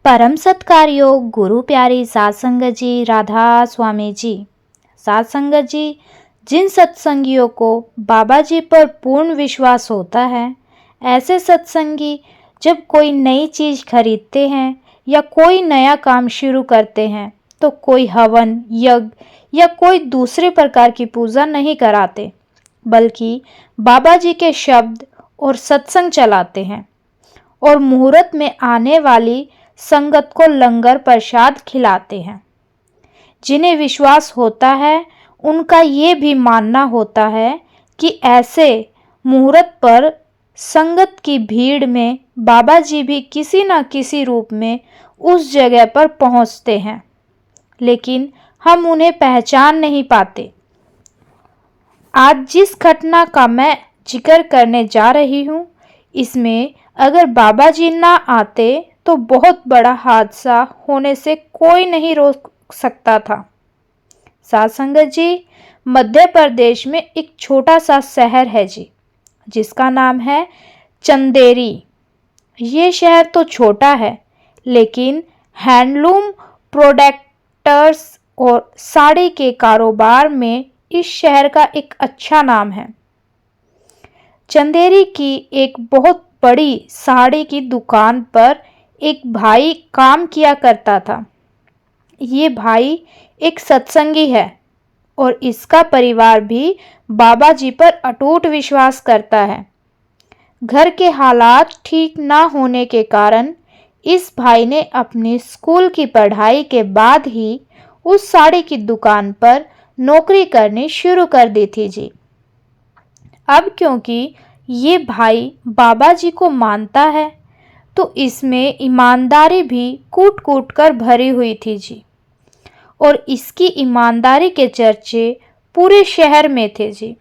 परम सत्कार्यो गुरु प्यारी सात संगत जी, राधा स्वामी जी। सात संगत जी, जिन सत्संगियों को बाबा जी पर पूर्ण विश्वास होता है, ऐसे सत्संगी जब कोई नई चीज खरीदते हैं या कोई नया काम शुरू करते हैं तो कोई हवन, यज्ञ या कोई दूसरे प्रकार की पूजा नहीं कराते, बल्कि बाबा जी के शब्द और सत्संग चलाते हैं और मुहूर्त में आने वाली संगत को लंगर प्रसाद खिलाते हैं। जिन्हें विश्वास होता है, उनका ये भी मानना होता है कि ऐसे मुहूर्त पर संगत की भीड़ में बाबा जी भी किसी न किसी रूप में उस जगह पर पहुंचते हैं, लेकिन हम उन्हें पहचान नहीं पाते। आज जिस घटना का मैं जिक्र करने जा रही हूँ, इसमें अगर बाबा जी ना आते तो बहुत बड़ा हादसा होने से कोई नहीं रोक सकता था। सात संगत जी, मध्य प्रदेश में एक छोटा सा शहर है जी, जिसका नाम है चंदेरी। ये शहर तो छोटा है, लेकिन हैंडलूम प्रोडक्टर्स और साड़ी के कारोबार में इस शहर का एक अच्छा नाम है। चंदेरी की एक बहुत बड़ी साड़ी की दुकान पर एक भाई काम किया करता था। ये भाई एक सत्संगी है और इसका परिवार भी बाबा जी पर अटूट विश्वास करता है। घर के हालात ठीक ना होने के कारण इस भाई ने अपनी स्कूल की पढ़ाई के बाद ही उस साड़ी की दुकान पर नौकरी करनी शुरू कर दी थी जी। अब क्योंकि ये भाई बाबा जी को मानता है, तो इसमें ईमानदारी भी कूट कूट कर भरी हुई थी जी। और इसकी ईमानदारी के चर्चे पूरे शहर में थे जी।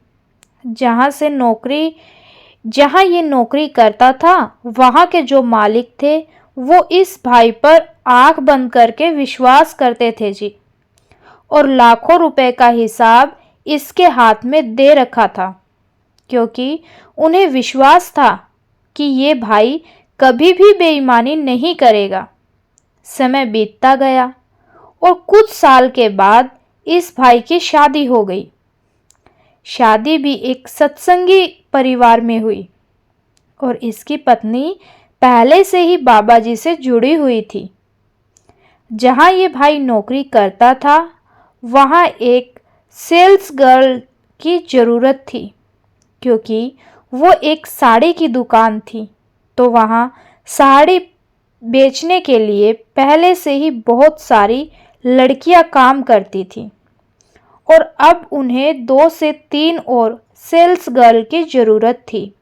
जहाँ ये नौकरी करता था, वहाँ के जो मालिक थे वो इस भाई पर आंख बंद करके विश्वास करते थे जी, और लाखों रुपए का हिसाब इसके हाथ में दे रखा था, क्योंकि उन्हें विश्वास था कि ये भाई कभी भी बेईमानी नहीं करेगा। समय बीतता गया और कुछ साल के बाद इस भाई की शादी हो गई। शादी भी एक सत्संगी परिवार में हुई और इसकी पत्नी पहले से ही बाबा जी से जुड़ी हुई थी। जहाँ ये भाई नौकरी करता था, वहाँ एक सेल्स गर्ल की ज़रूरत थी, क्योंकि वो एक साड़ी की दुकान थी, तो वहाँ साड़ी बेचने के लिए पहले से ही बहुत सारी लड़कियां काम करती थी और अब उन्हें 2 से 3 और सेल्स गर्ल की ज़रूरत थी।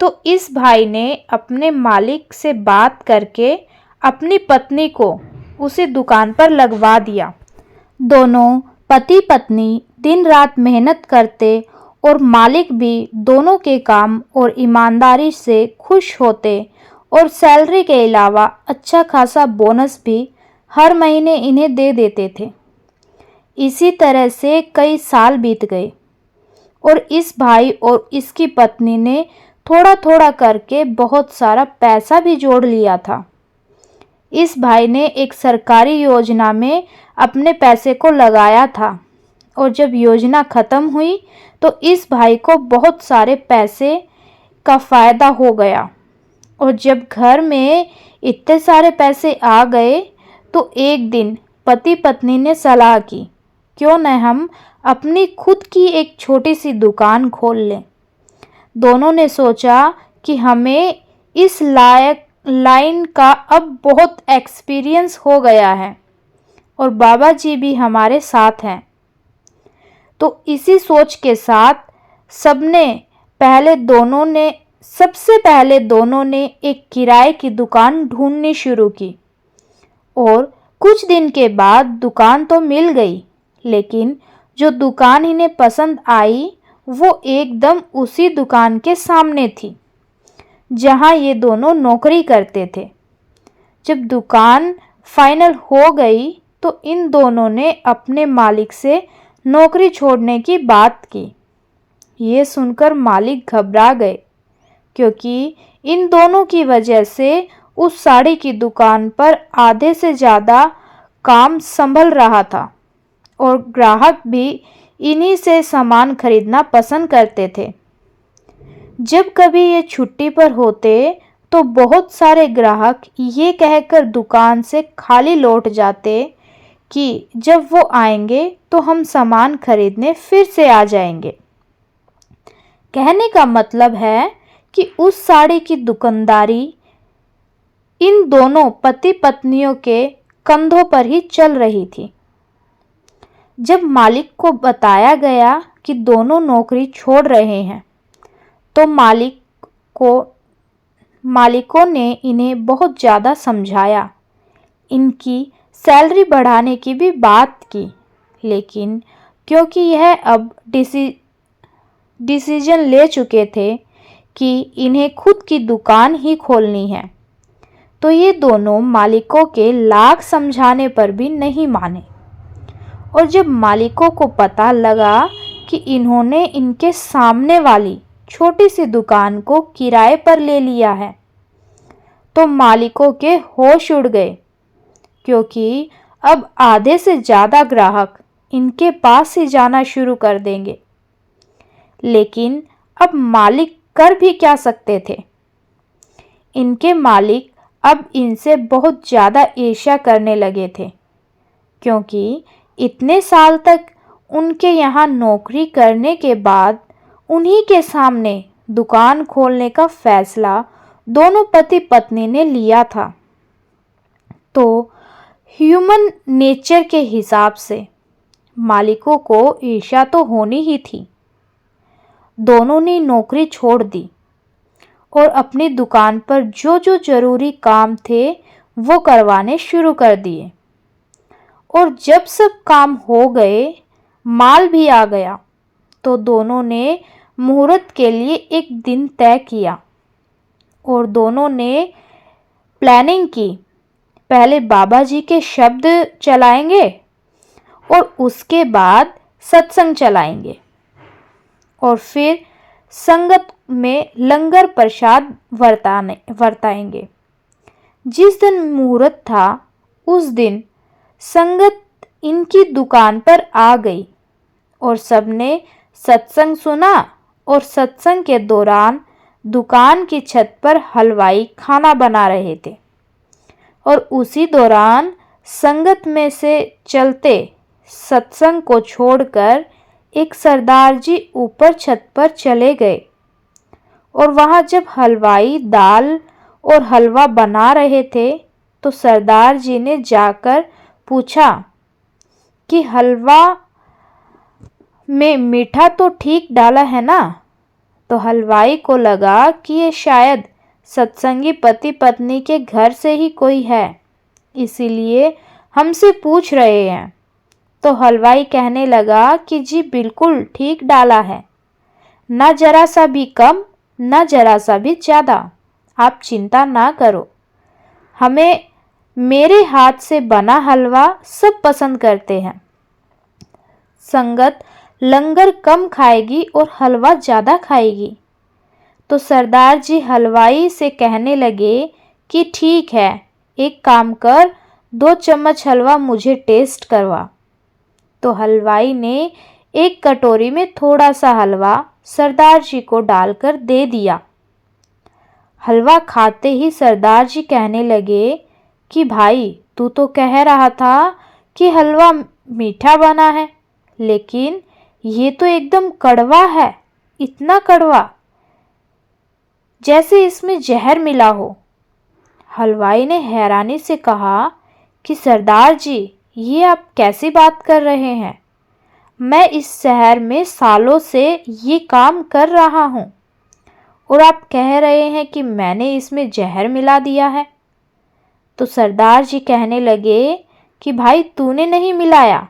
तो इस भाई ने अपने मालिक से बात करके अपनी पत्नी को उसी दुकान पर लगवा दिया। दोनों पति पत्नी दिन रात मेहनत करते और मालिक भी दोनों के काम और ईमानदारी से खुश होते और सैलरी के अलावा अच्छा खासा बोनस भी हर महीने इन्हें दे देते थे। इसी तरह से कई साल बीत गए और इस भाई और इसकी पत्नी ने थोड़ा थोड़ा करके बहुत सारा पैसा भी जोड़ लिया था। इस भाई ने एक सरकारी योजना में अपने पैसे को लगाया था और जब योजना ख़त्म हुई तो इस भाई को बहुत सारे पैसे का फ़ायदा हो गया। और जब घर में इतने सारे पैसे आ गए तो एक दिन पति पत्नी ने सलाह की, क्यों न हम अपनी खुद की एक छोटी सी दुकान खोल लें। दोनों ने सोचा कि हमें इस लाइन का अब बहुत एक्सपीरियंस हो गया है और बाबा जी भी हमारे साथ हैं। तो इसी सोच के साथ सबसे पहले दोनों ने एक किराए की दुकान ढूंढनी शुरू की और कुछ दिन के बाद दुकान तो मिल गई, लेकिन जो दुकान इन्हें पसंद आई वो एकदम उसी दुकान के सामने थी जहां ये दोनों नौकरी करते थे। जब दुकान फाइनल हो गई तो इन दोनों ने अपने मालिक से नौकरी छोड़ने की बात की। ये सुनकर मालिक घबरा गए, क्योंकि इन दोनों की वजह से उस साड़ी की दुकान पर आधे से ज़्यादा काम संभल रहा था और ग्राहक भी इन्हीं से सामान खरीदना पसंद करते थे। जब कभी ये छुट्टी पर होते तो बहुत सारे ग्राहक ये कहकर दुकान से खाली लौट जाते कि जब वो आएंगे तो हम सामान खरीदने फिर से आ जाएंगे। कहने का मतलब है कि उस साड़ी की दुकानदारी इन दोनों पति पत्नियों के कंधों पर ही चल रही थी। जब मालिक को बताया गया कि दोनों नौकरी छोड़ रहे हैं तो मालिकों ने इन्हें बहुत ज़्यादा समझाया, इनकी सैलरी बढ़ाने की भी बात की, लेकिन क्योंकि यह अब डिसीजन ले चुके थे कि इन्हें खुद की दुकान ही खोलनी है, तो ये दोनों मालिकों के लाख समझाने पर भी नहीं माने। और जब मालिकों को पता लगा कि इन्होंने इनके सामने वाली छोटी सी दुकान को किराए पर ले लिया है तो मालिकों के होश उड़ गए, क्योंकि अब आधे से ज़्यादा ग्राहक इनके पास ही जाना शुरू कर देंगे। लेकिन अब मालिक कर भी क्या सकते थे? इनके मालिक अब इनसे बहुत ज़्यादा ईर्ष्या करने लगे थे, क्योंकि इतने साल तक उनके यहाँ नौकरी करने के बाद उन्हीं के सामने दुकान खोलने का फैसला दोनों पति पत्नी ने लिया था। तो ह्यूमन नेचर के हिसाब से मालिकों को ईर्ष्या तो होनी ही थी। दोनों ने नौकरी छोड़ दी और अपनी दुकान पर जो जो ज़रूरी काम थे वो करवाने शुरू कर दिए। और जब सब काम हो गए, माल भी आ गया, तो दोनों ने मुहूर्त के लिए एक दिन तय किया और दोनों ने प्लानिंग की। पहले बाबा जी के शब्द चलाएंगे और उसके बाद सत्संग चलाएंगे और फिर संगत में लंगर प्रसाद वर्ताएंगे। जिस दिन मुहूर्त था उस दिन संगत इनकी दुकान पर आ गई और सबने सत्संग सुना और सत्संग के दौरान दुकान की छत पर हलवाई खाना बना रहे थे और उसी दौरान संगत में से चलते सत्संग को छोड़कर एक सरदार जी ऊपर छत पर चले गए और वहाँ जब हलवाई दाल और हलवा बना रहे थे तो सरदार जी ने जाकर पूछा कि हलवा में मीठा तो ठीक डाला है ना? तो हलवाई को लगा कि ये शायद सत्संगी पति पत्नी के घर से ही कोई है, इसीलिए हमसे पूछ रहे हैं। तो हलवाई कहने लगा कि जी बिल्कुल ठीक डाला है, ना जरा सा भी कम ना जरा सा भी ज़्यादा, आप चिंता ना करो। हमें मेरे हाथ से बना हलवा सब पसंद करते हैं। संगत लंगर कम खाएगी और हलवा ज़्यादा खाएगी। तो सरदार जी हलवाई से कहने लगे कि ठीक है, एक काम कर, 2 चम्मच हलवा मुझे टेस्ट करवा। तो हलवाई ने एक कटोरी में थोड़ा सा हलवा सरदार जी को डालकर दे दिया। हलवा खाते ही सरदार जी कहने लगे कि भाई तू तो कह रहा था कि हलवा मीठा बना है, लेकिन ये तो एकदम कड़वा है, इतना कड़वा जैसे इसमें जहर मिला हो। हलवाई ने हैरानी से कहा कि सरदार जी ये आप कैसी बात कर रहे हैं? मैं इस शहर में सालों से ये काम कर रहा हूँ और आप कह रहे हैं कि मैंने इसमें जहर मिला दिया है। तो सरदार जी कहने लगे कि भाई तूने नहीं मिलाया,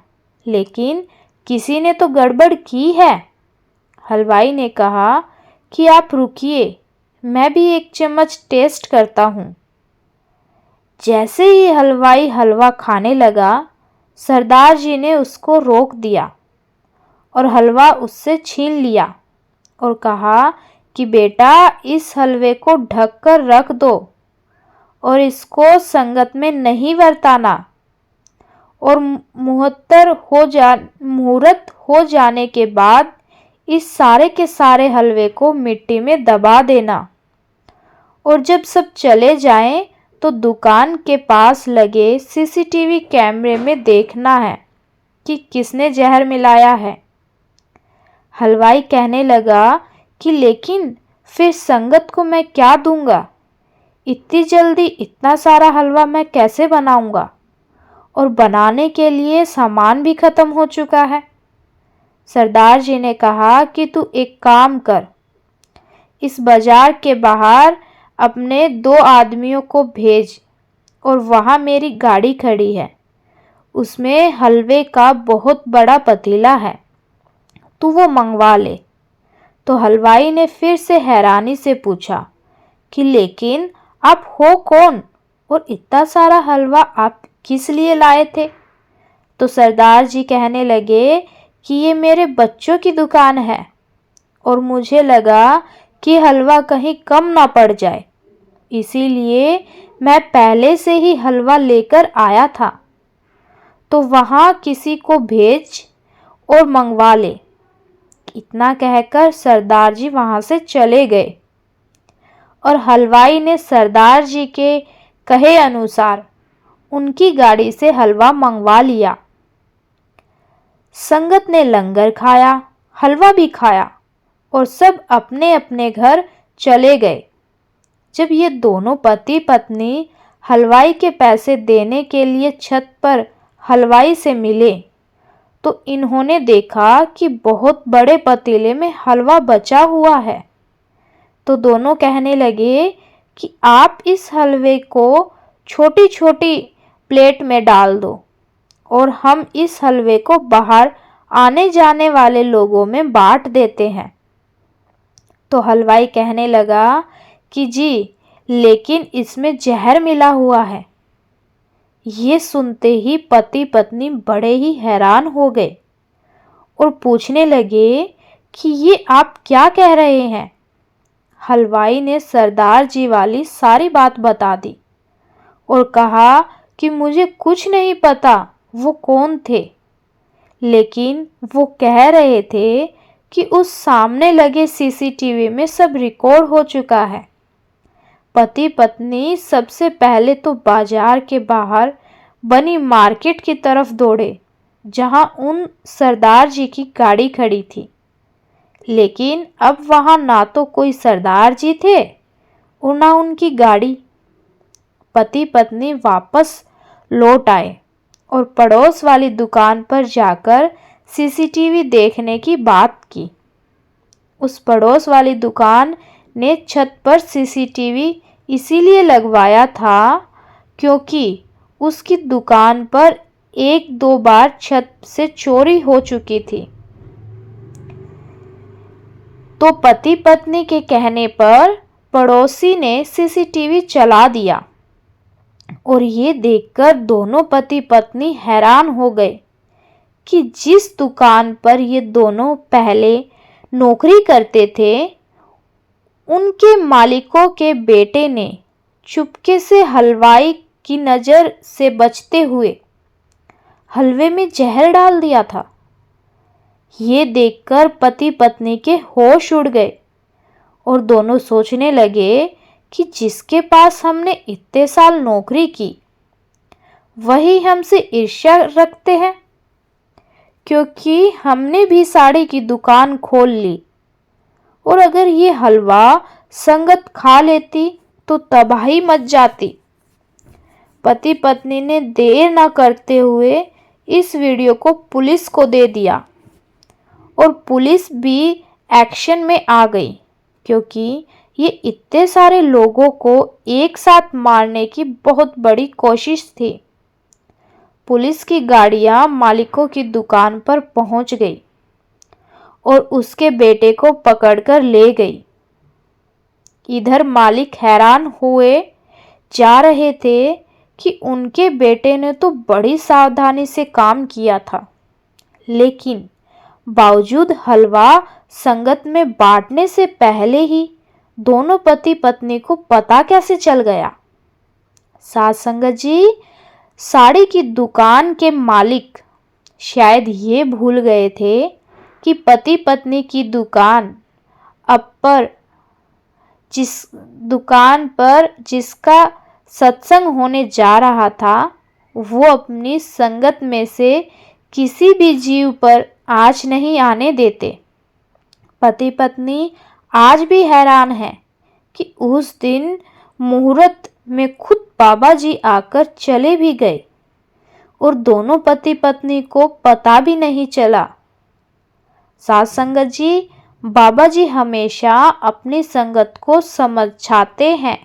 लेकिन किसी ने तो गड़बड़ की है। हलवाई ने कहा कि आप रुकिए, मैं भी 1 चम्मच टेस्ट करता हूँ। जैसे ही हलवाई हलवा खाने लगा, सरदार जी ने उसको रोक दिया और हलवा उससे छीन लिया और कहा कि बेटा इस हलवे को ढक कर रख दो और इसको संगत में नहीं बरताना। और मुहूर्त हो जाने के बाद इस सारे के सारे हलवे को मिट्टी में दबा देना। और जब सब चले जाएं तो दुकान के पास लगे सीसीटीवी कैमरे में देखना है कि किसने जहर मिलाया है। हलवाई कहने लगा कि लेकिन फिर संगत को मैं क्या दूंगा? इतनी जल्दी इतना सारा हलवा मैं कैसे बनाऊंगा? और बनाने के लिए सामान भी खत्म हो चुका है। सरदार जी ने कहा कि तू एक काम कर, इस बाजार के बाहर अपने 2 आदमियों को भेज और वहाँ मेरी गाड़ी खड़ी है, उसमें हलवे का बहुत बड़ा पतीला है, तू वो मंगवा ले। तो हलवाई ने फिर से हैरानी से पूछा कि लेकिन आप हो कौन और इतना सारा हलवा आप किस लिए लाए थे? तो सरदार जी कहने लगे कि ये मेरे बच्चों की दुकान है और मुझे लगा कि हलवा कहीं कम ना पड़ जाए, इसीलिए मैं पहले से ही हलवा लेकर आया था। तो वहाँ किसी को भेज और मंगवा ले। इतना कहकर सरदार जी वहाँ से चले गए और हलवाई ने सरदार जी के कहे अनुसार उनकी गाड़ी से हलवा मंगवा लिया। संगत ने लंगर खाया, हलवा भी खाया और सब अपने अपने घर चले गए। जब ये दोनों पति पत्नी हलवाई के पैसे देने के लिए छत पर हलवाई से मिले तो इन्होंने देखा कि बहुत बड़े पतीले में हलवा बचा हुआ है। तो दोनों कहने लगे कि आप इस हलवे को छोटी छोटी प्लेट में डाल दो और हम इस हलवे को बाहर आने जाने वाले लोगों में बांट देते हैं। तो हलवाई कहने लगा कि जी, लेकिन इसमें जहर मिला हुआ है। ये सुनते ही पति पत्नी बड़े ही हैरान हो गए और पूछने लगे कि ये आप क्या कह रहे हैं? हलवाई ने सरदार जी वाली सारी बात बता दी और कहा कि मुझे कुछ नहीं पता वो कौन थे, लेकिन वो कह रहे थे कि उस सामने लगे सीसीटीवी में सब रिकॉर्ड हो चुका है। पति पत्नी सबसे पहले तो बाजार के बाहर बनी मार्केट की तरफ दौड़े जहां उन सरदार जी की गाड़ी खड़ी थी, लेकिन अब वहां ना तो कोई सरदार जी थे और ना उनकी गाड़ी। पति पत्नी वापस लौट आए और पड़ोस वाली दुकान पर जाकर सीसीटीवी देखने की बात की। उस पड़ोस वाली दुकान ने छत पर सीसीटीवी इसीलिए लगवाया था क्योंकि उसकी दुकान पर 1-2 बार छत से चोरी हो चुकी थी। तो पति पत्नी के कहने पर पड़ोसी ने सीसीटीवी चला दिया और ये देखकर दोनों पति पत्नी हैरान हो गए कि जिस दुकान पर ये दोनों पहले नौकरी करते थे, उनके मालिकों के बेटे ने चुपके से हलवाई की नज़र से बचते हुए हलवे में जहर डाल दिया था। ये देखकर पति पत्नी के होश उड़ गए और दोनों सोचने लगे कि जिसके पास हमने इतने साल नौकरी की, वही हमसे ईर्ष्या रखते हैं, क्योंकि हमने भी साड़ी की दुकान खोल ली और अगर ये हलवा संगत खा लेती तो तबाही मच जाती। पति पत्नी ने देर न करते हुए इस वीडियो को पुलिस को दे दिया और पुलिस भी एक्शन में आ गई, क्योंकि ये इतने सारे लोगों को एक साथ मारने की बहुत बड़ी कोशिश थी। पुलिस की गाड़ियां मालिकों की दुकान पर पहुंच गई और उसके बेटे को पकड़कर ले गई। इधर मालिक हैरान हुए जा रहे थे कि उनके बेटे ने तो बड़ी सावधानी से काम किया था, लेकिन बावजूद हलवा संगत में बांटने से पहले ही दोनों पति पत्नी को पता कैसे चल गया। साथ संगत जी, साड़ी की दुकान के मालिक शायद ये भूल गए थे कि पति पत्नी की दुकान जिस दुकान पर जिसका सत्संग होने जा रहा था, वो अपनी संगत में से किसी भी जीव पर आँच नहीं आने देते। पति पत्नी आज भी हैरान हैं कि उस दिन मुहूर्त में खुद बाबा जी आकर चले भी गए और दोनों पति पत्नी को पता भी नहीं चला। साथ संगत जी, बाबा जी हमेशा अपनी संगत को समझाते हैं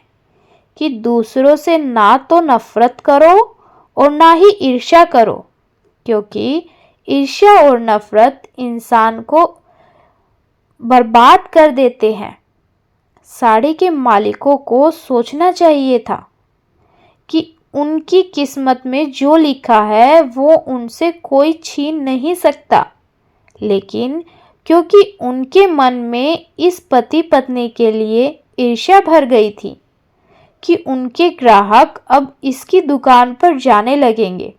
कि दूसरों से ना तो नफरत करो और ना ही ईर्ष्या करो, क्योंकि ईर्ष्या और नफरत इंसान को बर्बाद कर देते हैं। साड़ी के मालिकों को सोचना चाहिए था कि उनकी किस्मत में जो लिखा है वो उनसे कोई छीन नहीं सकता, लेकिन क्योंकि उनके मन में इस पति पत्नी के लिए ईर्ष्या भर गई थी कि उनके ग्राहक अब इसकी दुकान पर जाने लगेंगे,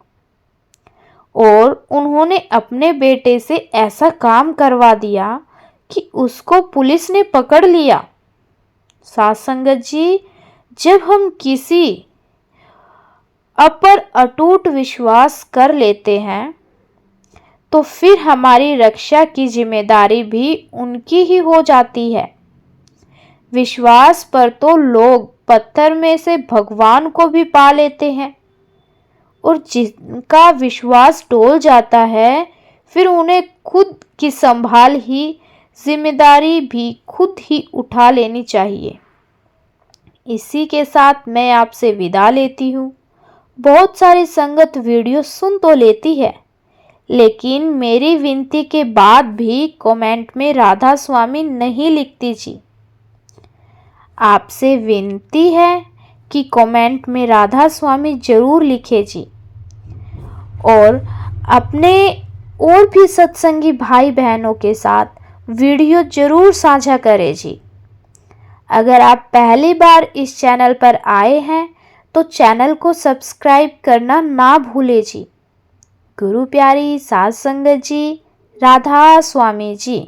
और उन्होंने अपने बेटे से ऐसा काम करवा दिया कि उसको पुलिस ने पकड़ लिया। साथ संगत जी, जब हम किसी पर अटूट विश्वास कर लेते हैं तो फिर हमारी रक्षा की जिम्मेदारी भी उनकी ही हो जाती है। विश्वास पर तो लोग पत्थर में से भगवान को भी पा लेते हैं, और जिनका विश्वास डोल जाता है फिर उन्हें खुद की संभाल ही जिम्मेदारी भी खुद ही उठा लेनी चाहिए। इसी के साथ मैं आपसे विदा लेती हूँ। बहुत सारी संगत वीडियो सुन तो लेती है, लेकिन मेरी विनती के बाद भी कमेंट में राधा स्वामी नहीं लिखती जी। आपसे विनती है कि कमेंट में राधा स्वामी जरूर लिखे जी, और अपने और भी सत्संगी भाई बहनों के साथ वीडियो जरूर साझा करें जी। अगर आप पहली बार इस चैनल पर आए हैं तो चैनल को सब्सक्राइब करना ना भूलें जी। गुरु प्यारी साथ संगत जी, राधा स्वामी जी।